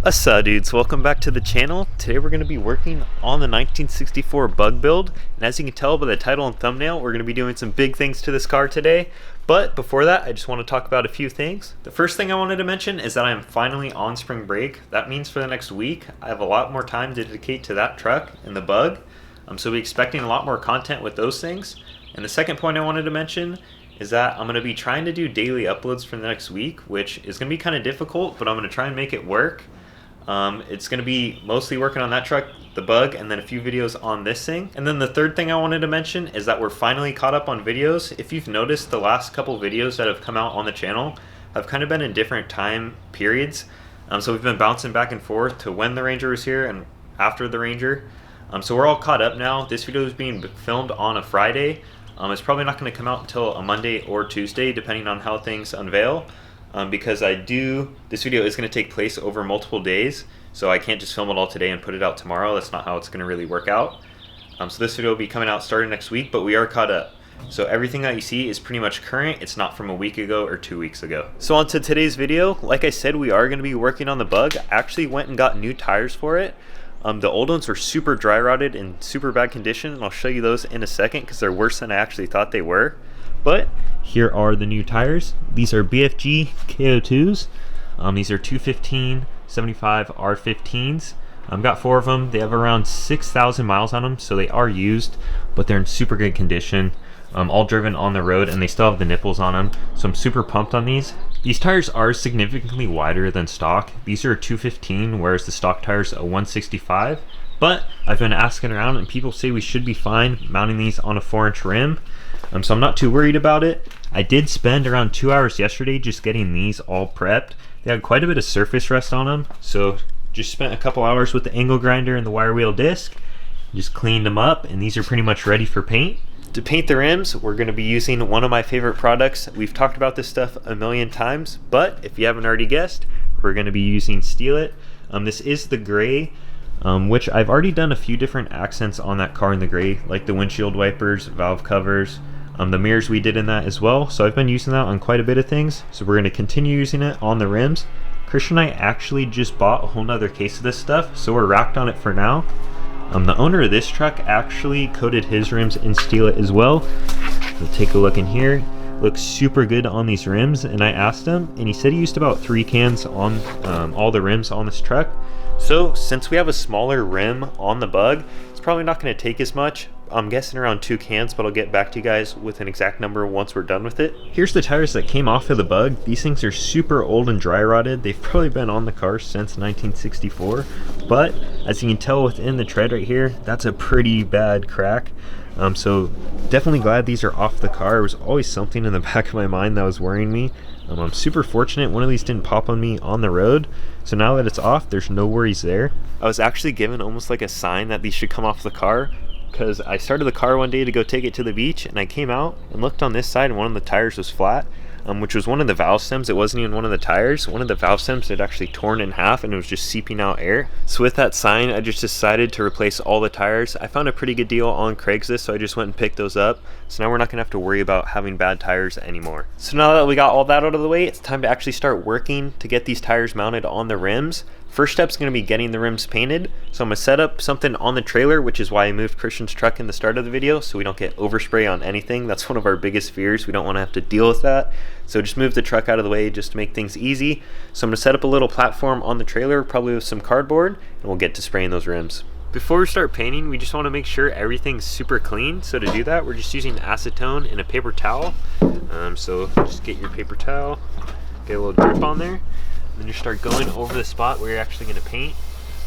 What's dudes, welcome back to the channel. Today we're going to be working on the 1964 bug build, and as you can tell by the title and thumbnail, we're going to be doing some big things to this car today. But before that, I just want to talk about a few things. The first thing I wanted to mention is that I am finally on spring break. That means for the next week I have a lot more time to dedicate to that truck and the bug, so we'll be expecting a lot more content with those things. And the second point I wanted to mention is that I'm going to be trying to do daily uploads for the next week, which is going to be kind of difficult, but I'm going to try and make it work. It's going to be mostly working on that truck, the bug, and then a few videos on this thing. And then the third thing I wanted to mention is that we're finally caught up on videos. If you've noticed, the last couple videos that have come out on the channel have kind of been in different time periods. So we've been bouncing back and forth to when the Ranger was here and after the Ranger. So we're all caught up now. This video is being filmed on a Friday. It's probably not going to come out until a Monday or Tuesday, depending on how things unveil. Because this video is going to take place over multiple days, so I can't just film it all today and put it out tomorrow. That's not how it's going to really work out. So this video will be coming out starting next week, but we are caught up. So everything that you see is pretty much current. It's not from a week ago or 2 weeks ago. So on to today's video. Like I said, we are going to be working on the bug. I actually went and got new tires for it. The old ones were super dry rotted and super bad condition, and I'll show you those in a second because they're worse than I actually thought they were. But here are the new tires. These are BFG KO2s. These are 215 75 R15s. I've got 4 of them. They have around 6,000 miles on them, so they are used, but they're in super good condition. All driven on the road, and they still have the nipples on them, so I'm super pumped on these. These tires are significantly wider than stock. These are a 215, whereas the stock tires are a 165. But I've been asking around, and people say we should be fine mounting these on a 4-inch rim. So I'm not too worried about it. I did spend around 2 hours yesterday just getting these all prepped. They had quite a bit of surface rust on them, so just spent a couple hours with the angle grinder and the wire wheel disc. Just cleaned them up, and these are pretty much ready for paint. To paint the rims, we're going to be using one of my favorite products. We've talked about this stuff a million times, but if you haven't already guessed, we're going to be using Steel It. This is the gray, which I've already done a few different accents on that car in the gray, like the windshield wipers, valve covers, the mirrors we did in that as well. So I've been using that on quite a bit of things, so we're going to continue using it on the rims. Christian and I actually just bought a whole nother case of this stuff, so we're racked on it for now. The owner of this truck actually coated his rims in Steel It as well. We'll take a look in here. Looks super good on these rims, and I asked him, and he said he used about 3 cans on all the rims on this truck. So since we have a smaller rim on the bug, it's probably not going to take as much. I'm guessing around 2 cans, but I'll get back to you guys with an exact number once we're done with it. Here's the tires that came off of the bug. These things are super old and dry rotted. They've probably been on the car since 1964, but as you can tell within the tread right here, that's a pretty bad crack. So definitely glad these are off the car. There was always something in the back of my mind that was worrying me. I'm super fortunate one of these didn't pop on me on the road, so now that it's off, there's no worries there. I was actually given almost like a sign that these should come off the car, because I started the car one day to go take it to the beach, and I came out and looked on this side, and one of the tires was flat, which was one of the valve stems. It wasn't even one of the tires. One of the valve stems had actually torn in half, and it was just seeping out air. So with that sign, I just decided to replace all the tires. I found a pretty good deal on Craigslist, so I just went and picked those up. So now we're not gonna have to worry about having bad tires anymore. So now that we got all that out of the way, it's time to actually start working to get these tires mounted on the rims. First step is going to be getting the rims painted. So I'm going to set up something on the trailer, which is why I moved Christian's truck in the start of the video, so we don't get overspray on anything. That's one of our biggest fears. We don't want to have to deal with that. So just move the truck out of the way just to make things easy. So I'm going to set up a little platform on the trailer, probably with some cardboard, and we'll get to spraying those rims. Before we start painting, we just want to make sure everything's super clean. So to do that, we're just using acetone and a paper towel. So just get your paper towel, get a little drip on there. Then you start going over the spot where you're actually going to paint.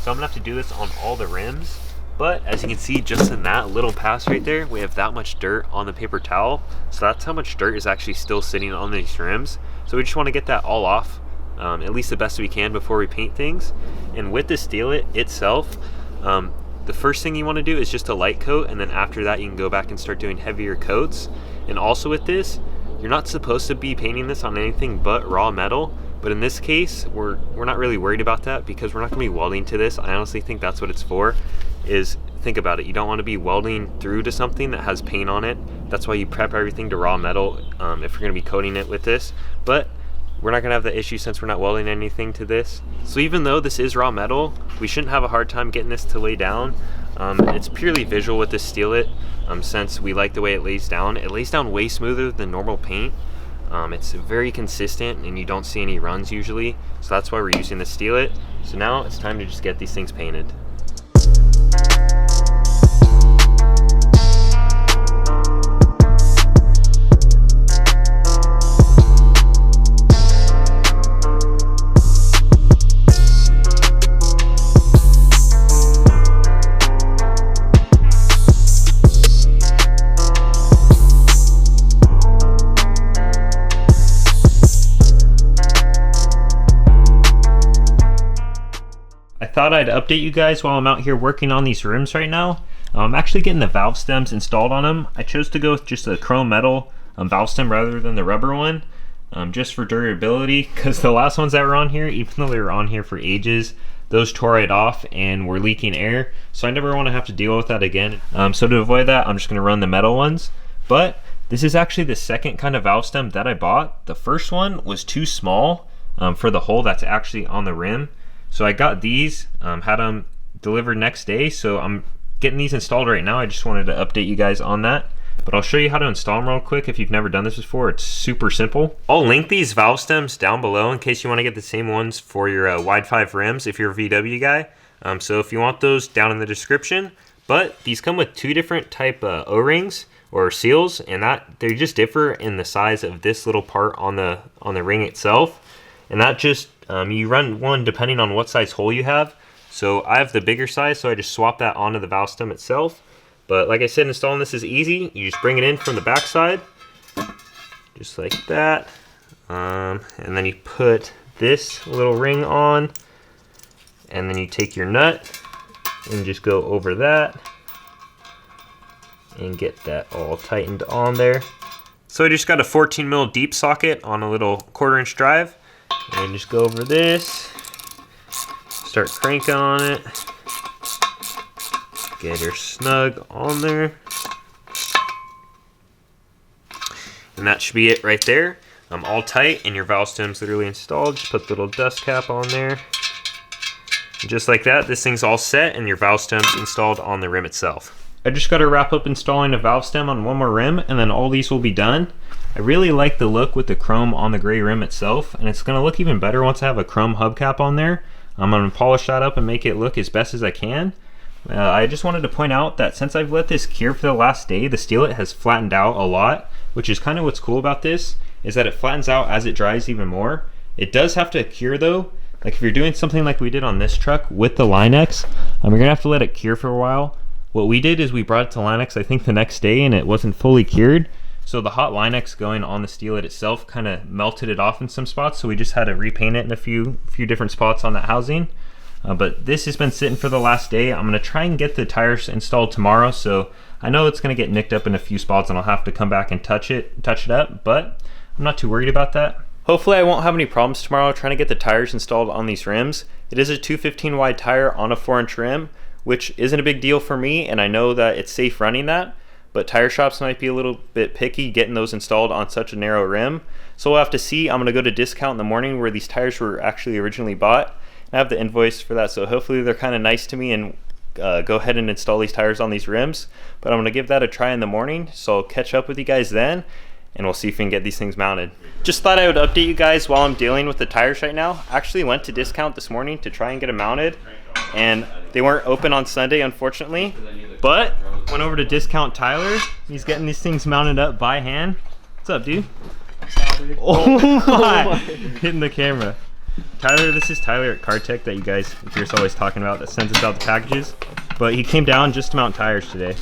So I'm going to have to do this on all the rims, but as you can see just in that little pass right there, we have that much dirt on the paper towel. So that's how much dirt is actually still sitting on these rims. So we just want to get that all off at least the best we can before we paint things. And with the Steelite itself, the first thing you want to do is just a light coat, and then after that you can go back and start doing heavier coats. And also with this, you're not supposed to be painting this on anything but raw metal, but in this case we're not really worried about that because we're not going to be welding to this. I honestly think that's what it's for. Is think about it, you don't want to be welding through to something that has paint on it. That's why you prep everything to raw metal if you're going to be coating it with this. But we're not going to have the issue since we're not welding anything to this. So even though this is raw metal, we shouldn't have a hard time getting this to lay down. It's purely visual with this Steelite, since we like the way it lays down. It lays down way smoother than normal paint. It's very consistent and you don't see any runs usually. So that's why we're using the Steelite. So now it's time to just get these things painted. I thought I'd update you guys while I'm out here working on these rims right now. I'm actually getting the valve stems installed on them. I chose to go with just a chrome metal valve stem rather than the rubber one, just for durability, because the last ones that were on here, even though they were on here for ages, those tore right off and were leaking air, so I never want to have to deal with that again. So to avoid that, I'm just going to run the metal ones. But this is actually the second kind of valve stem that I bought. The first one was too small for the hole that's actually on the rim. So I got these, had them delivered next day, so I'm getting these installed right now. I just wanted to update you guys on that. But I'll show you how to install them real quick if you've never done this before. It's super simple. I'll link these valve stems down below in case you want to get the same ones for your wide 5 rims if you're a VW guy. So if you want those, down in the description. But these come with 2 different type O-rings or seals, and that they just differ in the size of this little part on the ring itself. And that just you run one depending on what size hole you have. So I have the bigger size, so I just swap that onto the valve stem itself. But like I said, installing this is easy. You just bring it in from the back side, just like that. And then you put this little ring on, and then you take your nut and just go over that and get that all tightened on there. So I just got a 14 mil deep socket on a little 1/4-inch drive. And just go over this, start cranking on it, get her snug on there, and that should be it right there. All tight, and your valve stem's literally installed. Just put the little dust cap on there, and just like that, this thing's all set, and your valve stem's installed on the rim itself. I just got to wrap up installing a valve stem on one more rim, and then all these will be done. I really like the look with the chrome on the gray rim itself, and it's going to look even better once I have a chrome hubcap on there. I'm going to polish that up and make it look as best as I can. I just wanted to point out that since I've let this cure for the last day, the Steelite has flattened out a lot, which is kind of what's cool about this, is that it flattens out as it dries even more. It does have to cure though. Like if you're doing something like we did on this truck with the Line-X, you're going to have to let it cure for a while. What we did is we brought it to Line-X I think the next day, and it wasn't fully cured. So the hot Line-X going on the Steelite itself kind of melted it off in some spots, so we just had to repaint it in a few different spots on that housing. But this has been sitting for the last day. I'm going to try and get the tires installed tomorrow, so I know it's going to get nicked up in a few spots and I'll have to come back and touch it up, but I'm not too worried about that. Hopefully I won't have any problems tomorrow trying to get the tires installed on these rims. It is a 215 wide tire on a 4-inch rim, which isn't a big deal for me, and I know that it's safe running that. But tire shops might be a little bit picky getting those installed on such a narrow rim. So we'll have to see. I'm going to go to Discount in the morning where these tires were actually originally bought. And I have the invoice for that, so hopefully they're kind of nice to me and go ahead and install these tires on these rims. But I'm going to give that a try in the morning, so I'll catch up with you guys then, and we'll see if we can get these things mounted. Just thought I would update you guys while I'm dealing with the tires right now. I actually went to Discount this morning to try and get them mounted, and they weren't open on Sunday, unfortunately. But went over to Discount Tyler. He's getting these things mounted up by hand. What's up, dude? Oh my! Hitting the camera. Tyler, this is Tyler at CarTech that you guys hear us always talking about that sends us out the packages. But he came down just to mount tires today.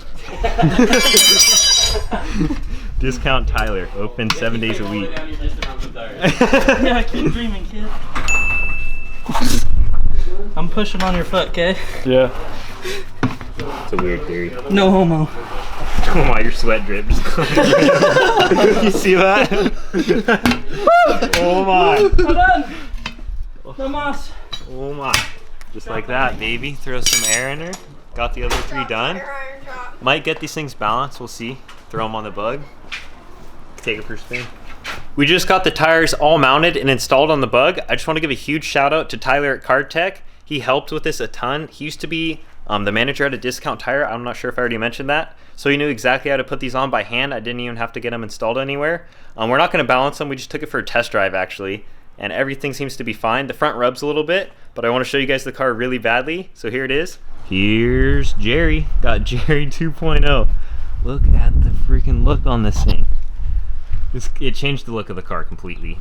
Discount Tyler, open 7 days a week. Yeah, keep dreaming, kid. I'm pushing on your foot, okay? Yeah. It's a weird theory. No homo. Oh my, your sweat drip just You see that? Oh my. I'm done. No mas. Oh my. Just like that, baby. Throw some air in her. Got the other 3 done. Might get these things balanced, we'll see. Throw them on the bug. Take it for a spin. We just got the tires all mounted and installed on the bug. I just want to give a huge shout out to Tyler at Card Tech. He helped with this a ton. He used to be the manager at a Discount Tire. I'm not sure if I already mentioned that. So he knew exactly how to put these on by hand. I didn't even have to get them installed anywhere. We're not going to balance them. We just took it for a test drive actually. And everything seems to be fine. The front rubs a little bit, but I want to show you guys the car really badly. So here it is. Here's Jerry. Got Jerry 2.0. Look at the freaking look on this thing. It changed the look of the car completely.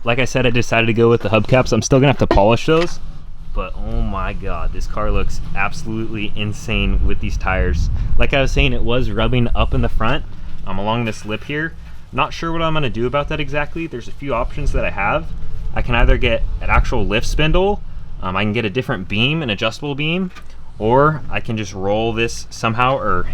Like I said, I decided to go with the hubcaps. I'm still gonna have to polish those, but oh my god, this car looks absolutely insane with these tires. Like I was saying, it was rubbing up in the front along this lip here. Not sure what I'm gonna do about that exactly. There's a few options that I have. I can either get an actual lift spindle, I can get a different beam, an adjustable beam, or I can just roll this somehow or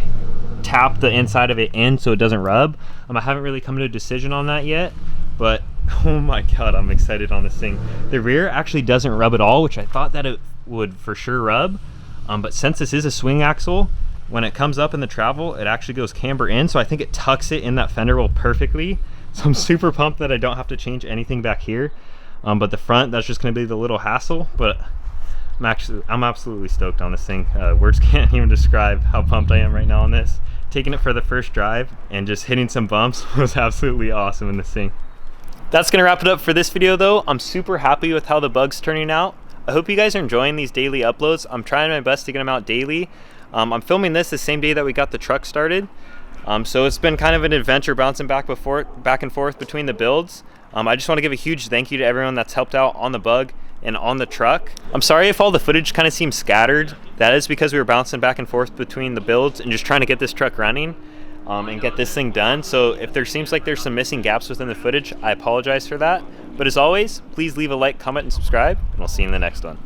tap the inside of it in so it doesn't rub. I haven't really come to a decision on that yet, but oh my god, I'm excited on this thing. The rear actually doesn't rub at all, which I thought that it would for sure rub, but since this is a swing axle, when it comes up in the travel, it actually goes camber in, so I think it tucks it in that fender well perfectly. So I'm super pumped that I don't have to change anything back here, but the front, that's just going to be the little hassle. But I'm absolutely stoked on this thing. Words can't even describe how pumped I am right now on this. Taking it for the first drive and just hitting some bumps was absolutely awesome in this thing. That's gonna wrap it up for this video though. I'm super happy with how the bug's turning out. I hope you guys are enjoying these daily uploads. I'm trying my best to get them out daily. I'm filming this the same day that we got the truck started. So it's been kind of an adventure bouncing back and forth between the builds. I just want to give a huge thank you to everyone that's helped out on the bug and on the truck. I'm sorry if all the footage kind of seems scattered. That is because we were bouncing back and forth between the builds and just trying to get this truck running and get this thing done. So if there seems like there's some missing gaps within the footage, I apologize for that. But as always, please leave a like, comment, and subscribe, and we'll see you in the next one.